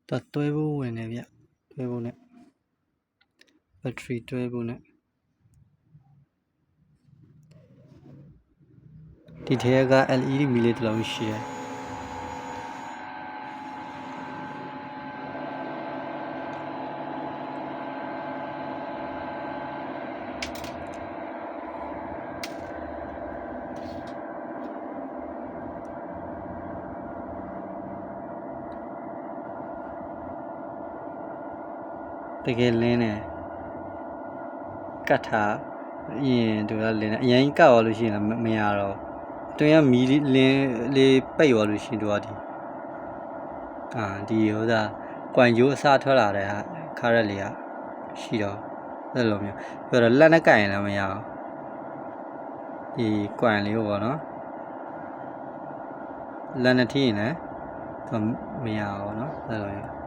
တွဲဖို့ဝင်နေဗျတွဲဖို့နဲ့ဘက်ထရီတွဲဖို့နဲ့ဒီထဲက LED မီလေးတစ်လုံးရှိတယ်တကယ်လင်းတယ်ကတ်ထားရင်သူကလင်းတယ်အရင်ကောက်ရလို့ရှိရင်လည်းမရတော့တွင်ကမီလင်းလေးပိတ်ရလို့ရှိရင်သူကဒီဟိုသာကွမ်ဂျိုးအစားထွက်လာတဲ့ခါရက်လေးကရှိတော့အဲ့လိုမျိုးပြောတော့လက်နဲ့ကင်ရင်လည်းမရအောင်ဒီကွမ်လေးပေါ့နော်လက်နဲ့ထိရင်လည်းသူမရအောင်နော်အဲ့လိုမျိုး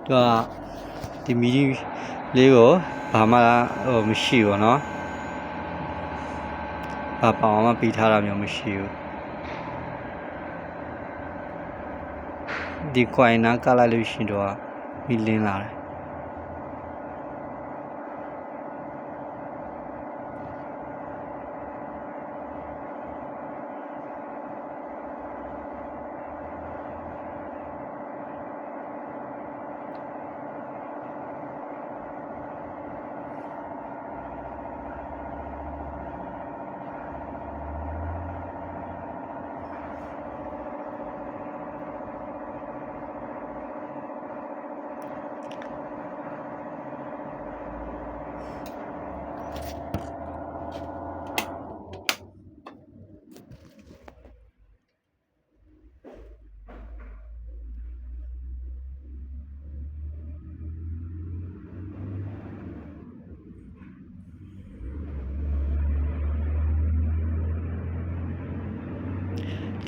သူကဒီမီဒီလေးကိုဘာမှမရှိဘူးเนาะဘာပေါင်မှပြီးထားတာမျိုးမရှိဘူးဒီကွိုင်နာကလိုက်လို့ရှိရင်တော့မီလင်းလာတယ်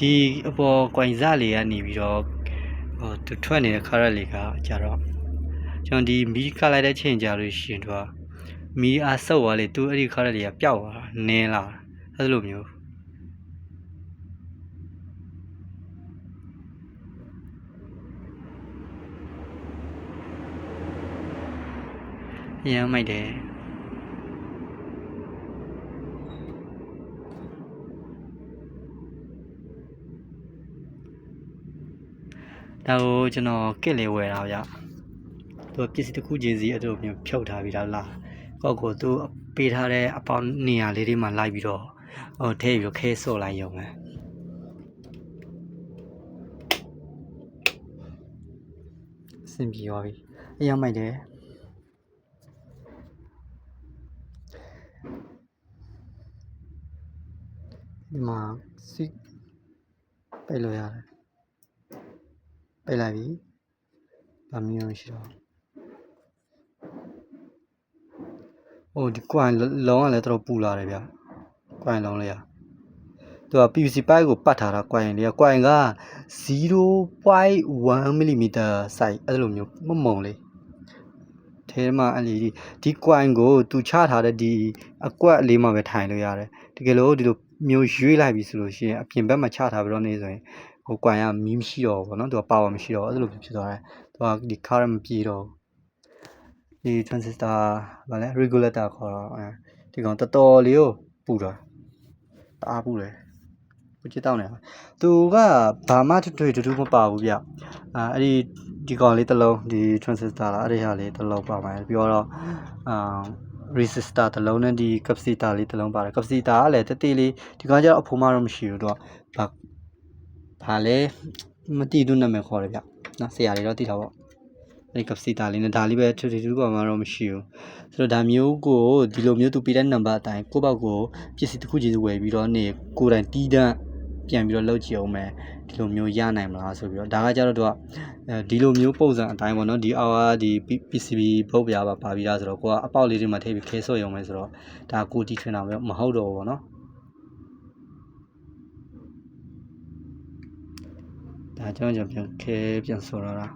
ဒီအပေါ်ကွိုင်စလေးကနေပြီးတော့သူထွက်နေတဲ့ခါရက်လေးကကြတော့ကျွန်တော်ဒီမီးခတ်လိုက်တဲ့ချိန်ကြလို့ရှိရင်သူကမီးအားဆုပ်သွားလေသူအဲ့ဒီခါရက်လေးကပျောက်သွားတာနင်းလာအဲ့လိုမျိုးရမ်းမိုက်တယ်ဒါကိုကျွန်တော်ကစ်လေးဝယ်တာဗျသူပစ္စည်းတစ်ခုချင်းစီအဲ့လိုမျိုးဖြုတ်ထားပြီးသားလားကောက်ကိုသူပေးထားတဲ့အပေါင်းနေရာလေးတွေမှာလိုက်ပြီးတော့ထည့်ပြီးခဲဆော့လိုက်ရုံပဲအဆင်ပြေသွားပြီအရင်မိုက်တယ်ဒီမှာစီပိတ်လို့ရတယ်ပိတ်လိုက်ပြီဘာမျိုးရှိတော့ဒီကွမ်လုံးကလည်းတော်တော်ပူလာတယ်ဗျကွမ်လုံးလေးကသူက PVC ပိုက်ကိုပတ်ထားတာကွမ်လေးကကွမ်က 0.1 mm size အဲ့လိုမျိုးမုံလေးထဲမှာအဲ့ဒီကွမ်ကိုသူချထားတဲ့ဒီအကွက်လေးမှာပဲထိုင်လို့ရတယ်တကယ်လို့ဒီလိုမျိုးရွေးလိုက်ပြီဆိုလို့ရှိရင်အပြင်ဘက်မှာချထားပြီးတော့နေဆိုရင်ဟိုကွမ်ကမီးမရှိတော့ဘူးပေါ့နော်သူကပါဝါမရှိတော့အဲ့လိုဖြစ်သွားတယ်သူကဒီ current မပြေတော့ဒီ transistor ဗာလဲ regulator ခေါ်တော့ဒီကောင်တော်တော်လေးကိုပူတာတအားပူတယ်ကိုကြည့်တော့နေသူကဘာမှတွေ့တူမပါဘူးဗျအဲ့ဒီကောင်လေးတစ်လုံးဒီ transistor လားအဲ့ဒီဟာလေးတစ်လုံးပါမယ်ပြီးတော့resistor တစ်လုံးနဲ့ဒီ capacitor လေးတစ်လုံးပါတယ် capacitor ကလည်းတတိလေးဒီကောင်ကျတော့အဖိုးမတော့မရှိဘူးတော့ဘာလဲမသိသူနာမည်ခေါ်တယ်ဗျနော်ဆရာလေးတော့သိတာပေါ့အဲ့ဒီ capacitor လေးနဲ့ဒါလေးပဲထူပါမှတော့မရှိဘူးဆိုတော့ဒါမျိုးကိုဒီလိုမျိုးသူပေးတဲ့နံပါတ်အတိုင်းကိုယ့်ဘောက်ကိုပစ္စည်းတစ်ခုချင်းဝယ်ပြီးတော့နေကိုယ်တိုင်တီးတန့်ပြန်ပြီးတော့လုပ်ကြည့်အောင်မယ်ဒီလိုမျိုးရနိုင်မလားဆိုပြီးတော့ဒါကကြတော့သူကဒီလိုမျိုးပုံစံအတိုင်းပေါ့နော်ဒီအောက်ကဒီ PCB ဘုတ်ပြားပါပြီးသားဆိုတော့ကိုကအပေါက်လေးတွေမှာထည့်ပြီးခဲဆော့ရုံပဲဆိုတော့ဒါကိုတီးထွင်တာမဟုတ်တော့ဘူးပေါ့နော်ဒါကျွန်တော်ပြန်ခဲပြန်ဆော်ရတာ